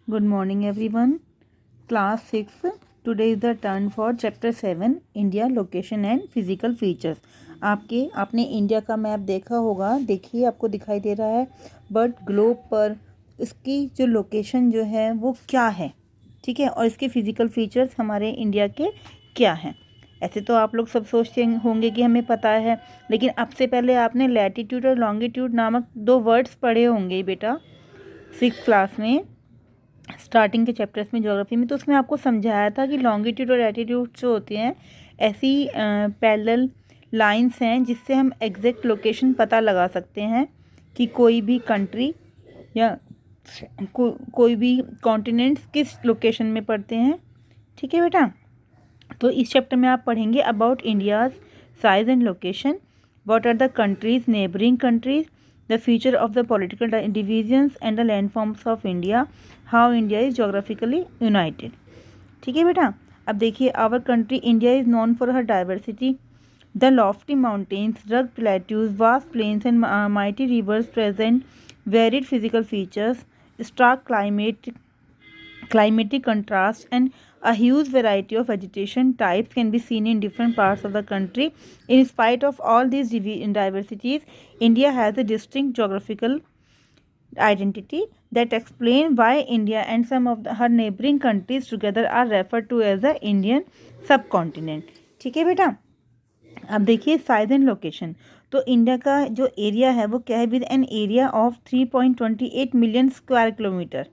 Good morning everyone. Class 6. Today is the turn for chapter 7 India location and physical features. आपने India का map देखा होगा, देखिए आपको दिखाई दे रहा है, बट ग्लोब पर इसकी जो लोकेशन जो है वो क्या है, ठीक है, और इसके फिजिकल फीचर्स हमारे इंडिया के क्या हैं। ऐसे तो आप लोग सब सोचते होंगे कि हमें पता है, लेकिन अब से पहले आपने लैटिट्यूड और लॉन्गिट्यूड नामक दो वर्ड्स पढ़े होंगे बेटा 6th क्लास में, स्टार्टिंग के चैप्टर्स में ज्योग्राफी में। तो उसमें आपको समझाया था कि लॉन्गिट्यूड और लैटिट्यूड जो होते हैं ऐसी पैरेलल लाइंस हैं जिससे हम एग्जैक्ट लोकेशन पता लगा सकते हैं कि कोई भी कंट्री या कोई भी कॉन्टिनेंट्स किस लोकेशन में पड़ते हैं, ठीक है बेटा। तो इस चैप्टर में आप पढ़ेंगे about India's size and location, what are the countries neighbouring countries, the feature of the political divisions and the landforms of India, how India is geographically united। ठीक है बेटा। अब देखिए, our country India is known for her diversity, the lofty mountains, rugged plateaus, vast plains and mighty rivers present varied physical features, stark climatic contrast and a huge variety of vegetation types can be seen in different parts of the country. In spite of all these diversities, India has a distinct geographical identity that explain why India and some of her neighboring countries together are referred to as the Indian subcontinent। ठीक है बेटा। अब देखिए size and location. तो India का जो area है वो क्या है, with an area of 3.28 million square kilometre.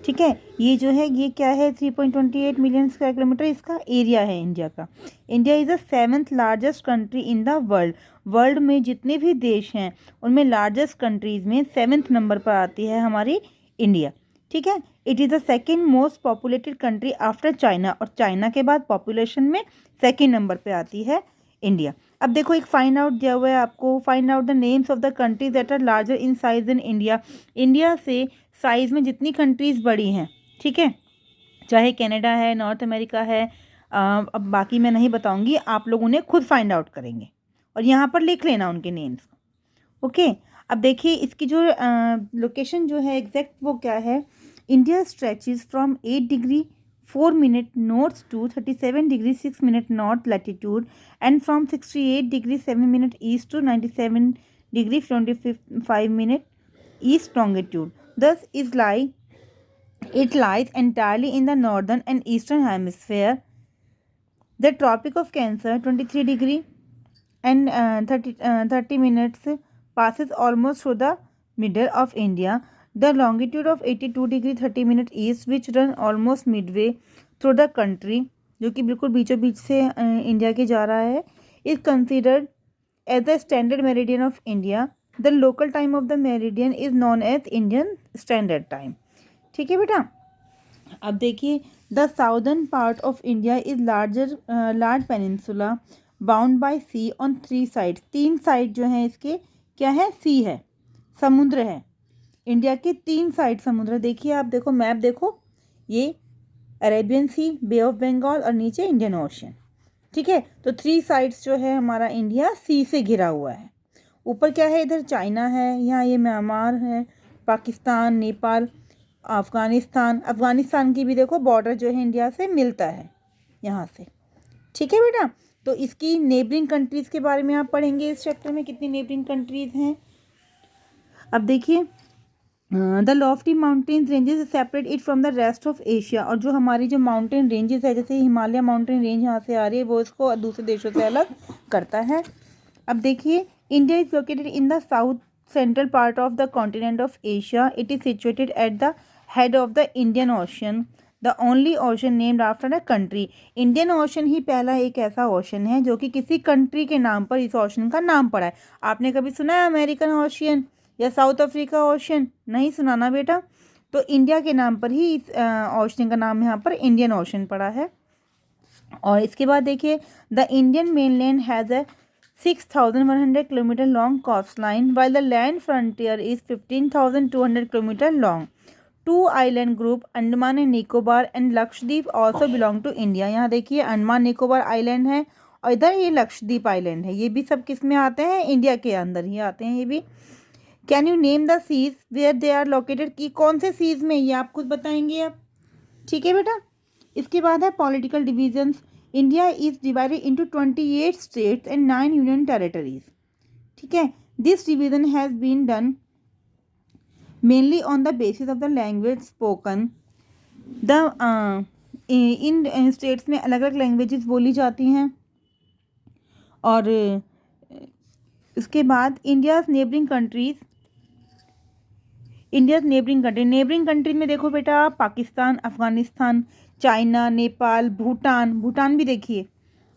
ठीक है, ये जो है ये क्या है, 3.28 मिलियन स्क्वायर किलोमीटर इसका एरिया है इंडिया का। India is the 7th largest country in the world. World में जितने भी देश हैं उनमें लार्जेस्ट कंट्रीज़ में 7th नंबर पर आती है हमारी इंडिया। ठीक है, it is the second most populated country after China, और चाइना के बाद पॉपुलेशन में सेकेंड नंबर पर आती है इंडिया। अब देखो एक फाइंड आउट दिया हुआ है आपको, find out the names of the countries that are larger in size in India. India से साइज़ में जितनी कंट्रीज़ बड़ी हैं, ठीक है, चाहे कनाडा है, नॉर्थ अमेरिका है, अब बाकी मैं नहीं बताऊंगी, आप लोग उन्हें खुद फाइंड आउट करेंगे और यहाँ पर लिख लेना उनके नेम्स। ओके, अब देखिए इसकी जो लोकेशन जो है एग्जैक्ट वो क्या है। India stretches from 8 degree 4 minute north to 37 degree 6 minute north latitude and from 68 degree 7 minute east to 97 degree 25 minute east longitude. Thus, it lies entirely in the northern and eastern hemisphere. The Tropic of Cancer, 23 degree and 30 minutes, passes almost through the middle of India. The longitude of 82 degree 30 minutes east, which run almost midway through the country, जो कि बिल्कुल बीचों बीच से India के जा रहा है, is considered as the standard meridian of India. The local time of the meridian is known as Indian Standard Time। ठीक है बेटा। अब देखिए, the southern part of India is large peninsula bound by sea on 3 side. 3 side जो है इसके क्या है, सी है, समुद्र है। इंडिया के 3 साइड समुद्र। देखिए आप देखो मैप देखो, ये Arabian Sea, Bay of Bengal और नीचे इंडियन ओशन। ठीक है, तो 3 साइड्स जो है हमारा इंडिया सी से घिरा हुआ है। ऊपर क्या है, इधर चाइना है, यहाँ ये म्यांमार है, पाकिस्तान, नेपाल, अफ़गानिस्तान की भी देखो बॉर्डर जो है इंडिया से मिलता है यहाँ से। ठीक है बेटा। तो इसकी नेबरिंग कंट्रीज़ के बारे में आप पढ़ेंगे इस चैप्टर में, कितनी नेबरिंग कंट्रीज़ हैं। अब देखिए, the Lofty mountain ranges separate it from the rest of Asia. और जो हमारी जो माउंटेन रेंजेस है, जैसे हिमालय माउंटेन रेंज यहाँ से आ रही है, वो इसको दूसरे देशों से अलग करता है। अब देखिए, India is located in the south central part of the continent of Asia. It is situated at the head of the Indian Ocean, the only ocean named after a country. Indian Ocean ही पहला एक ऐसा ocean है जो कि किसी country के नाम पर इस ओशन का नाम पड़ा है। आपने कभी सुना है अमेरिकन ओशियन या साउथ अफ्रीका ओशन? नहीं सुना ना बेटा। तो इंडिया के नाम पर ही इस ओशन का नाम यहाँ पर इंडियन ओशन पड़ा है। और इसके बाद देखिए, the Indian mainland has a 6,100 kilometre long coast line, while the land frontier is 15,200 kilometre long. 2 island group, Andaman and Nicobar and Lakshadweep, also belong to India. यहाँ देखिए अंडमान निकोबार आइलैंड है और इधर ये लक्षद्वीप आइलैंड है, ये भी सब किस में आते हैं, इंडिया के अंदर ही आते हैं ये भी। Can you name the seas where they are located, कि कौन से सीज में, ये आप खुद बताएंगे आप। ठीक है बेटा। इसके बाद है political divisions. India is divided into 28 states and 9 union territories. ठीक है। This division has been done mainly on the basis of the language spoken. The in states में अलग अलग लैंग्वेजेस बोली जाती हैं। और उसके बाद नेबरिंग कंट्री में देखो बेटा, पाकिस्तान, अफगानिस्तान, चाइना, नेपाल, भूटान भी देखिए।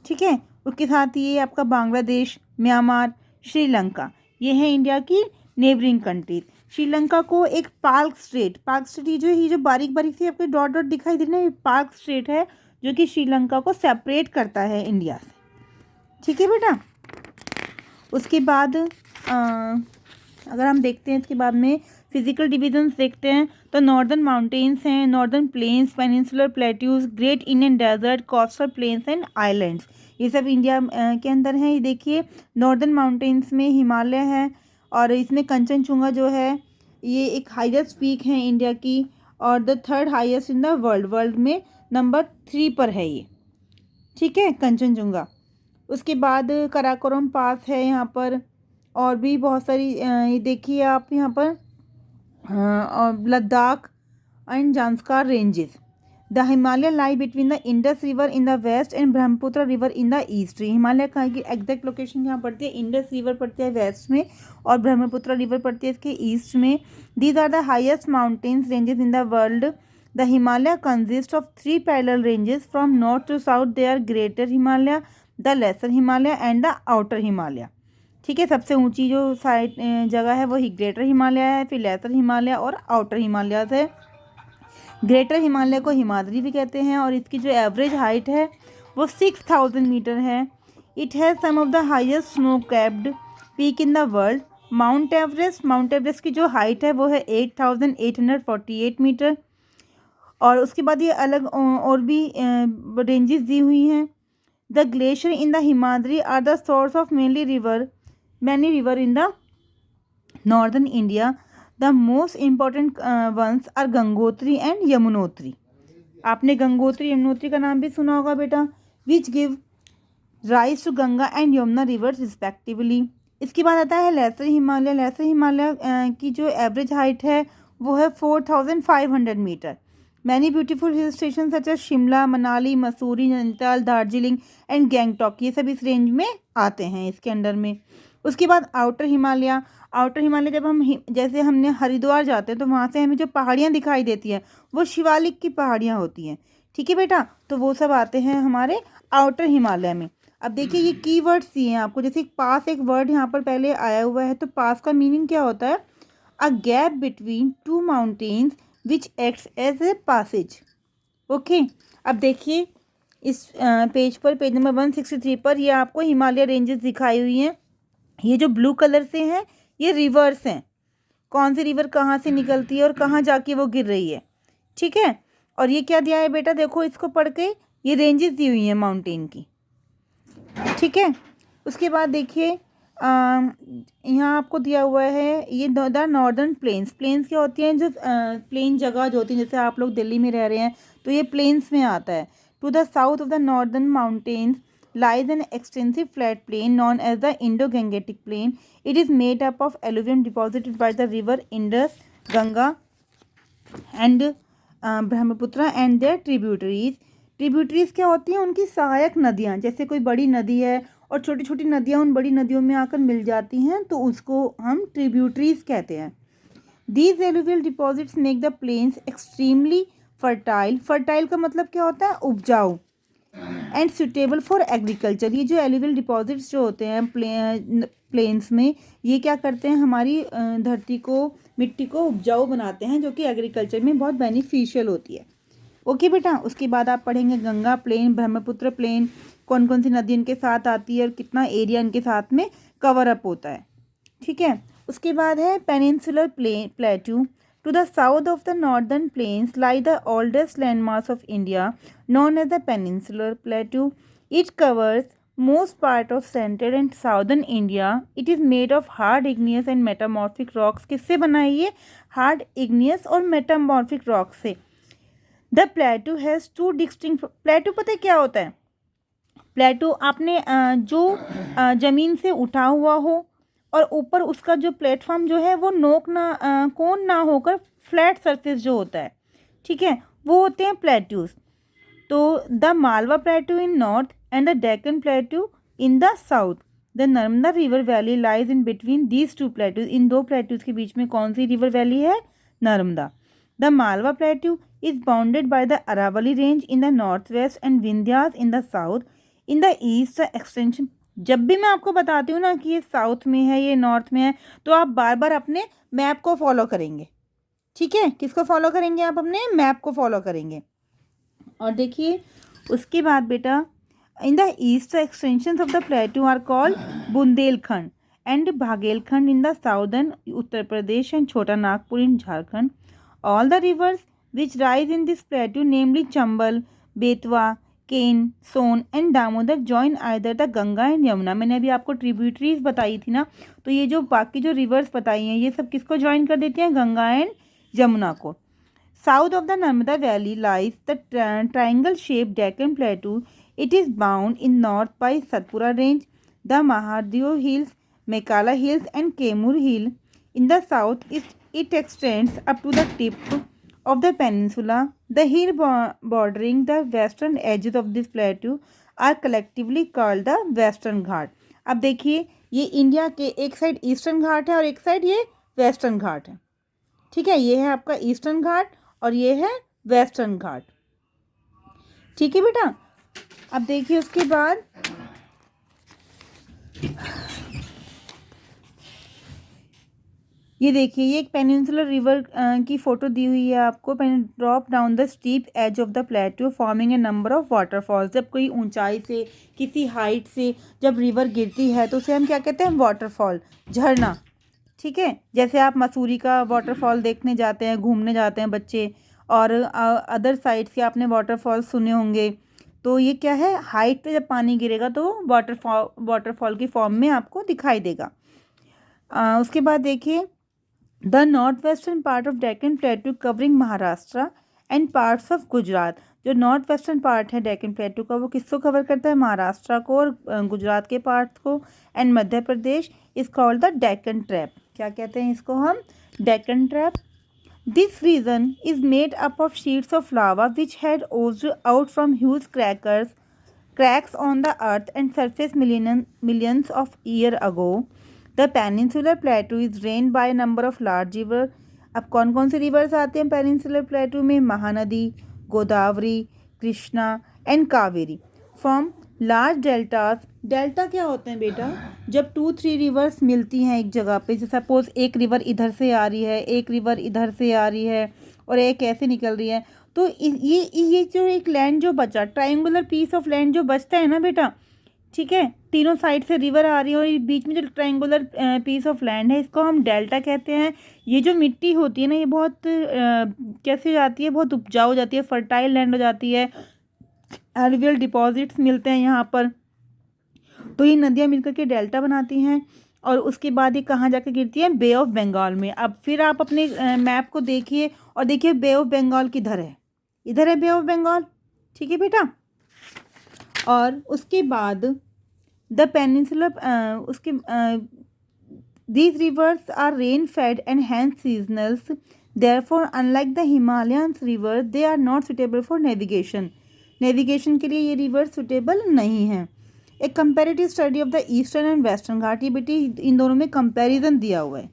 ठीक है। उसके साथ ये आपका बांग्लादेश, म्यांमार, श्रीलंका, ये है इंडिया की नेबरिंग कंट्रीज। श्रीलंका को एक पार्क स्टेट ये जो बारीक बारीक सी आपके डॉट डॉट दिखाई दे रहे हैं, ये पार्क स्टेट है जो कि श्रीलंका को सेपरेट करता है इंडिया से। ठीक है बेटा। उसके बाद अगर हम देखते हैं इसके बाद में फिजिकल डिविजन्स देखते हैं तो नॉर्दर्न माउंटेन्स हैं, northern plains, peninsular plateaus, great Indian desert, coastal plains and islands, ये सब इंडिया के अंदर हैं। ये देखिए, नॉर्दर्न माउंटेन्स में हिमालय है और इसमें कंचनजुंगा जो है ये एक हाईएस्ट पीक है इंडिया की और the third highest in the world में नंबर 3 पर है ये। ठीक है, कंचनजुंगा। उसके बाद कराकोरम पास है यहाँ पर, और भी बहुत सारी ये देखिए आप यहाँ पर और Ladakh and Zanskar ranges. The Himalaya lie between the Indus river in the west and Brahmaputra river in the east. Himalaya का की एग्जैक्ट लोकेशन यहाँ पड़ती है, इंडस रिवर पड़ती है वेस्ट में और ब्रह्मपुत्र रिवर पड़ती है इसके ईस्ट में। These are the highest mountains ranges in the world. The Himalaya consist of 3 parallel ranges from north to south. They are greater Himalaya, the lesser Himalaya and the outer Himalaya. ठीक है। सबसे ऊंची जो साइड जगह है वही ग्रेटर हिमालय है, फिर लेसर हिमालय और आउटर हिमालय है। ग्रेटर हिमालय को हिमाद्री भी कहते हैं और इसकी जो एवरेज हाइट है वो 6000 मीटर है। It has some of the highest snow capped peak in the world. Mount Everest की जो हाइट है वो है 8848 मीटर। और उसके बाद ये अलग और भी रेंजेस दी हुई हैं। The glacier in the Himadri are the source of many river in the northern India. The most important ones are Gangotri and Yamunotri. आपने गंगोत्री यमुनोत्री का नाम भी सुना होगा बेटा, which give rise to Ganga and Yamuna rivers respectively. इसके बाद आता है लेसर हिमालय। लेसर हिमालय की जो एवरेज हाइट है वो है 4500 metre. Many beautiful hill station such as Shimla, Manali, Mussoorie, Nainital, Darjeeling and Gangtok, ये सब इस रेंज में आते हैं इसके अंडर में। उसके बाद आउटर हिमालय जब हम जैसे हमने हरिद्वार जाते हैं तो वहाँ से हमें जो पहाड़ियाँ दिखाई देती हैं वो शिवालिक की पहाड़ियाँ होती हैं। ठीक है बेटा, तो वो सब आते हैं हमारे आउटर हिमालय में। अब देखिए ये कीवर्ड्स दिए हैं आपको, जैसे पास एक वर्ड यहाँ पर पहले आया हुआ है, तो पास का मीनिंग क्या होता है? A gap between 2 mountains which acts as a passage. Okay, अब देखिए इस पेज नंबर 163 पर ये आपको हिमालय रेंजेस दिखाई हुई हैं। ये जो ब्लू कलर से हैं ये रिवर्स हैं, कौन सी रिवर कहाँ से निकलती है और कहाँ जाके वो गिर रही है। ठीक है, और ये क्या दिया है बेटा, देखो इसको पढ़ के, ये रेंजेस दी हुई हैं माउंटेन की। ठीक है, उसके बाद देखिए यहाँ आपको दिया हुआ है ये द नॉर्दर्न प्लेन्स क्या होती हैं, जो प्लेन जगह जो होती हैं, जैसे आप लोग दिल्ली में रह रहे हैं तो ये प्लेन्स में आता है। To the south of the northern mountains lies an extensive flat plain known as the Indo-Gangetic Plain. It is made up of alluvium deposited by the river Indus, Ganga and Brahmaputra and their tributaries. Tributaries क्या होती हैं? उनकी सहायक नदियाँ, जैसे कोई बड़ी नदी है और छोटी छोटी नदियाँ उन बड़ी नदियों में आकर मिल जाती हैं तो उसको हम ट्रिब्यूटरीज कहते हैं। These alluvial deposits make the plains extremely fertile. Fertile का मतलब क्या होता है? उपजाऊ। And suitable for agriculture. ये जो एलुवियल डिपॉजिट्स जो होते हैं प्लेन्स में, ये क्या करते हैं? हमारी धरती को, मिट्टी को उपजाऊ बनाते हैं, जो कि एग्रीकल्चर में बहुत बेनिफिशियल होती है। ओके बेटा, उसके बाद आप पढ़ेंगे गंगा प्लेन, ब्रह्मपुत्र प्लेन, कौन कौन सी नदी इनके साथ आती है और कितना एरिया इनके साथ में कवर अप होता है। ठीक है, उसके बाद है peninsular plateau. To the south of the northern plains lie the oldest landmass of India, known as the Peninsular Plateau. It covers most part of central and southern India. It is made of hard igneous and metamorphic rocks. किससे बना है ये? Hard igneous और metamorphic rocks से. The plateau has two distinct. plateau पता है क्या होता है? प्लेटो आपने जो ज़मीन से उठा हुआ हो और ऊपर उसका जो प्लेटफॉर्म जो है वो नोक ना कोन ना होकर फ्लैट सरफेस जो होता है, ठीक है, वो होते हैं प्लेट्यूज. तो the Malwa plateau in north and the Deccan plateau in the south. The Narmada river valley lies in between these two plateaus. इन दो प्लेटूज के बीच में कौन सी रिवर वैली है? Narmada. The Malwa plateau is bounded by the Aravalli range in the north west and Vindhyas in the south. In the east extension. जब भी मैं आपको बताती हूँ ना कि ये साउथ में है, ये नॉर्थ में है, तो आप बार बार अपने मैप को फॉलो करेंगे, ठीक है. किसको फॉलो करेंगे? आप अपने मैप को फॉलो करेंगे. और देखिए उसके बाद बेटा, in the east extension of the plateau are called Bundelkhand and Baghelkhand in the southern Uttar Pradesh and Chota Nagpur in Jharkhand. All the rivers which rise in this plateau namely Chambal, Betwa, Ken, Son and Damodar join either the Ganga and Yamuna. मैंने अभी आपको ट्रिब्यूटरीज बताई थी ना, तो ये जो बाकी जो रिवर्स बताई हैं ये सब किसको ज्वाइन कर देती हैं? गंगा एंड यमुना को. South of the Narmada valley lies the triangle shape Deccan plateau. It is bound in north by Satpura range, the Mahadev hills, Maikal hills and Kaimur hill. In the south it extends up to the tip of the peninsula. The hill bordering the western edges of this plateau are collectively called the western घाट. अब देखिए ये India के एक side eastern घाट है और एक side ये western घाट है, ठीक है. ये है आपका ईस्टर्न घाट और ये है वेस्टर्न घाट, ठीक है बेटा. अब देखिए उसके बाद ये देखिए ये एक पेनिनसुलर रिवर की फ़ोटो दी हुई है आपको. Drop down the steep edge of the plateau forming a number of waterfalls. जब कोई ऊंचाई से किसी हाइट से जब रिवर गिरती है तो उसे हम क्या कहते हैं? वाटरफॉल, झरना, ठीक है. जैसे आप मसूरी का वाटरफॉल देखने जाते हैं, घूमने जाते हैं बच्चे, और अदर साइड से आपने वाटरफॉल सुने होंगे. तो ये क्या है? हाइट पे जब पानी गिरेगा तो वाटरफॉल की फॉर्म में आपको दिखाई देगा. उसके बाद देखिए the north western part of Deccan प्लेटू covering Maharashtra and parts of Gujarat. जो नॉर्थ वेस्टर्न पार्ट है डेक्कन प्लेटू का वो किसको कवर करता है? महाराष्ट्र को और गुजरात के पार्ट्स को. And Madhya Pradesh is called the Deccan trap. क्या कहते हैं इसको हम? Deccan trap. This region is made up of sheets of lava which had oozed out from huge cracks on the earth and surface millions of years ago. The peninsular plateau is drained by a number of large rivers. अब कौन कौन से reverse आते हैं peninsular प्लेटू में? Mahanadi, Godavari, Krishna and Kaveri. From large deltas. Delta क्या होते हैं बेटा? जब 2-3 रिवर्स मिलती हैं एक जगह पे, जैसे सपोज एक रिवर इधर से आ रही है, एक रिवर इधर से आ रही है और एक ऐसे निकल रही है, तो ये जो एक लैंड जो बचा, ट्रायंगुलर पीस ऑफ लैंड जो बचता है ना बेटा, ठीक है, तीनों साइड से रिवर आ रही है और बीच में जो ट्रायंगुलर पीस ऑफ लैंड है इसको हम डेल्टा कहते हैं. ये जो मिट्टी होती है ना ये बहुत कैसे हो जाती है? बहुत उपजाऊ हो जाती है, फर्टाइल लैंड हो जाती है, एलुवियल डिपॉजिट्स मिलते हैं यहाँ पर. तो ये नदियाँ मिलकर के डेल्टा बनाती हैं और उसके बाद ये कहाँ जाकर गिरती है? बे ऑफ बंगाल में. अब फिर आप अपने मैप को देखिए और देखिए बे ऑफ बंगाल किधर है? इधर है बे ऑफ बंगाल, ठीक है बेटा. और उसके बाद द पेनिनसुलर उसके these rivers are rain fed and hence seasonals. Therefore unlike the Himalayan river they are not suitable for navigation. Navigation के लिए ये रिवर सुटेबल नहीं है. एक comparative study of the Eastern and Western Ghat. ये बेटी इन दोनों में कंपैरिजन दिया हुआ है,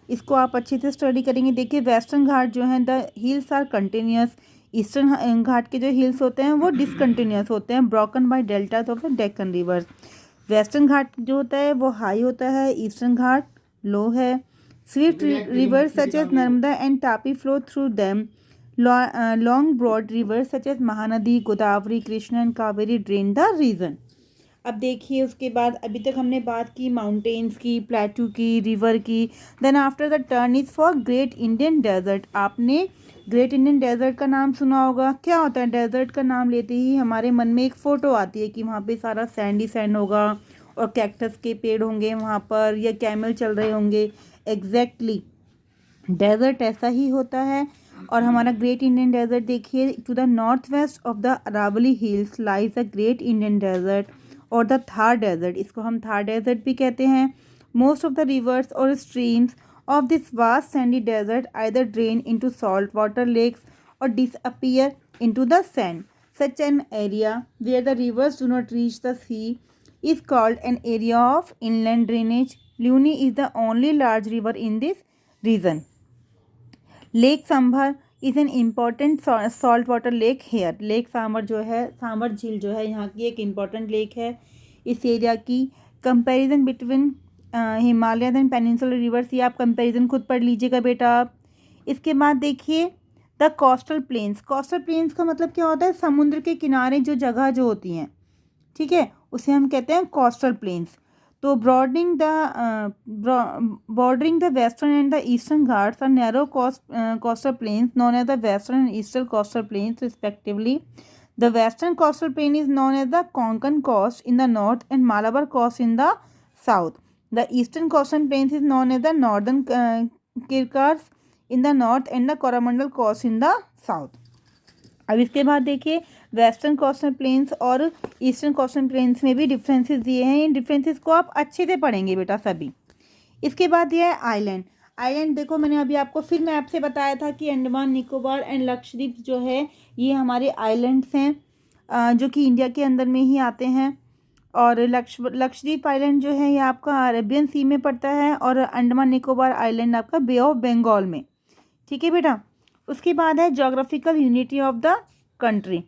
इसको आप अच्छे से स्टडी करेंगे. देखिए वेस्टर्न घाट जो है the hills are continuous. Eastern Ghat के जो हिल्स होते हैं वो डिसकंटिन्यूस होते हैं, broken by deltas of the Deccan rivers. Western Ghat जो होता है वो हाई होता है, ईस्टर्न घाट लो है. Swift rivers such as Narmada and Tapi flow through them. Long broad rivers such as Mahanadi, Godavari, Krishna and Kaveri drain the region. अब देखिए उसके बाद अभी तक हमने बात की माउंटेन्स की, प्लेटू की, रिवर की। Then after the turn is for great Indian desert. आपने ग्रेट इंडियन डेजर्ट का नाम सुना होगा। क्या होता है डेजर्ट का नाम लेते ही हमारे मन में एक फ़ोटो आती है कि वहाँ पे सारा सैंड ही सैंड होगा और कैक्टस के पेड़ होंगे वहाँ पर, या कैमल चल रहे होंगे। एग्जैक्टली डेजर्ट ऐसा ही होता है। और हमारा ग्रेट इंडियन डेजर्ट देखिए, to the north west of the Aravalli hills lies the Great Indian Desert और द थार डेजर्ट। इसको हम थार डेजर्ट भी कहते हैं। मोस्ट ऑफ द रिवर्स और streams of this vast sandy desert either drain into salt water lakes और disappear into the sand. Such an area where the rivers do not reach the sea is called an area of inland drainage. Luni is the only large river in this region. Lake Sambhar is an important salt water lake here. Lake Sambhar जो है, सांभर झील जो है यहाँ की एक important lake है इस एरिया की। Comparison between Himalayan and peninsular reverse, ये आप कंपैरिजन खुद पढ़ लीजिएगा बेटा आप। इसके बाद देखिए the coastal planes. Coastal planes का मतलब क्या होता है, समुद्र के किनारे जो जगह जो होती हैं, ठीक है, उसे हम कहते हैं कोस्टल प्लेन्स। तो bordering the western and the Eastern Ghats are narrow coastal plains known as the western and eastern coastal plains respectively. The western coastal plain is known as the Konkan coast in the north and Malabar coast in the south. The eastern coastal plains is known as the Northern Circars in the north and the Coromandel coast in the south. अब इसके बाद देखिए western coastal planes और eastern coastal planes में भी differences दिए हैं। इन differences को आप अच्छे से पढ़ेंगे बेटा सभी। इसके बाद ये है आइलैंड। आइलैंड देखो, मैंने अभी आपको फिर मैप से बताया था कि अंडमान निकोबार एंड लक्षद्वीप जो है ये हमारे आइलैंड्स हैं जो कि इंडिया के अंदर में ही आते हैं। और लक्षद्वीप आइलैंड जो है ये आपका अरेबियन सी में पड़ता है और अंडमान निकोबार आइलैंड आपका बे ऑफ बंगाल में। ठीक है बेटा। उसके बाद है geographical unity of the country.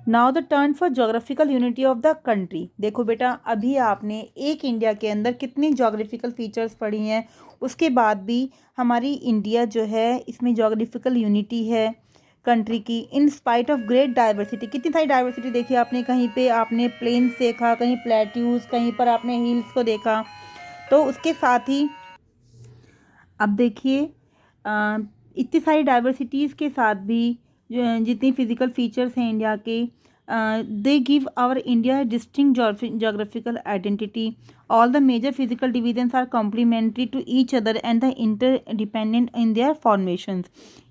Now the turn for geographical unity of the country. देखो बेटा, अभी आपने एक इंडिया के अंदर कितनी जोग्राफिकल फीचर्स पढ़ी हैं, उसके बाद भी हमारी इंडिया जो है इसमें जोग्राफिकल यूनिटी है कंट्री की, in spite of great diversity. कितनी सारी डाइवर्सिटी देखी आपने, कहीं पे आपने प्लेन्स देखा, कहीं प्लेट्यूज, कहीं पर आपने हिल्स को देखा। तो उसके साथ ही अब देखिए इतनी सारी डाइवर्सिटीज़ के साथ भी जितनी फिजिकल फीचर्स हैं इंडिया के, they give our India distinct geographical identity. All the major physical divisions are complementary to each other and the interdependent in their formations.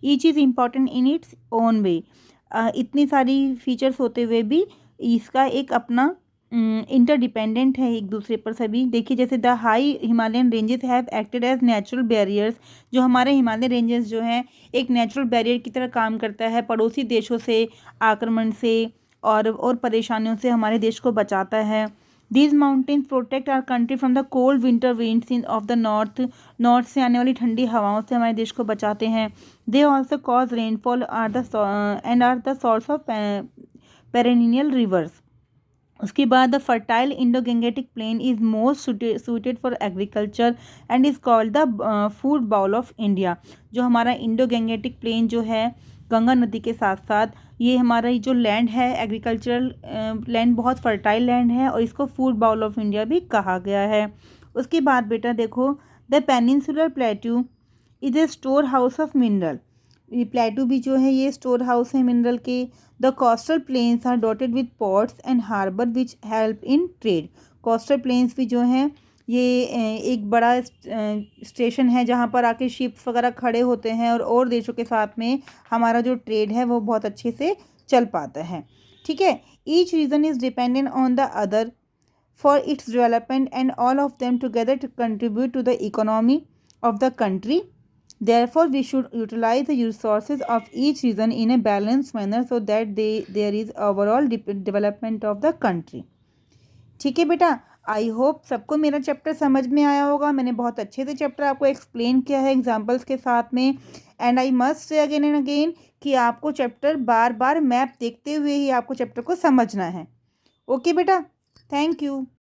Each is important in its own way. इतनी सारी features होते हुए भी इसका एक अपना interdependent है एक दूसरे पर सभी। देखिए जैसे the high Himalayan ranges have acted as natural barriers. जो हमारे हिमालय रेंजेस जो हैं एक नेचुरल बैरियर की तरह काम करता है, पड़ोसी देशों से आक्रमण से और परेशानियों से हमारे देश को बचाता है। These mountains protect our country from the cold winter winds in of the north से आने वाली ठंडी हवाओं से हमारे देश को बचाते हैं। They also cause rainfall are the source of perennial rivers. उसके बाद the fertile Indo Gangetic plain is most suited for agriculture and is called the food bowl of India. जो हमारा इंडो गंगेटिक प्लेन जो है गंगा नदी के साथ साथ, ये हमारा ये जो लैंड है एग्रीकल्चरल लैंड बहुत फर्टाइल लैंड है और इसको फूड बाउल ऑफ इंडिया भी कहा गया है। उसके बाद बेटा देखो the peninsular plateau is a store house of mineral. ये प्लेटू भी जो है ये स्टोर हाउस है मिनरल के। The coastal plains are dotted with ports and harbour which help in trade. Coastal plains भी जो हैं ये एक बड़ा स्टेशन है जहाँ पर आके शिप्स वगैरह खड़े होते हैं और देशों के साथ में हमारा जो ट्रेड है वो बहुत अच्छे से चल पाता है। ठीक है। Each region is dependent on the other for its development and all of them together to contribute to the economy of the country. Therefore, we should utilize the resources of each region in a balanced manner so that there is overall development of the country. ठीक है बेटा, I hope सबको मेरा chapter समझ में आया होगा। मैंने बहुत अच्छे से चैप्टर आपको एक्सप्लेन किया है एग्जाम्पल्स के साथ में। And I must say again and again कि आपको चैप्टर बार बार मैप देखते हुए ही आपको चैप्टर को समझना है। ओके बेटा, थैंक यू।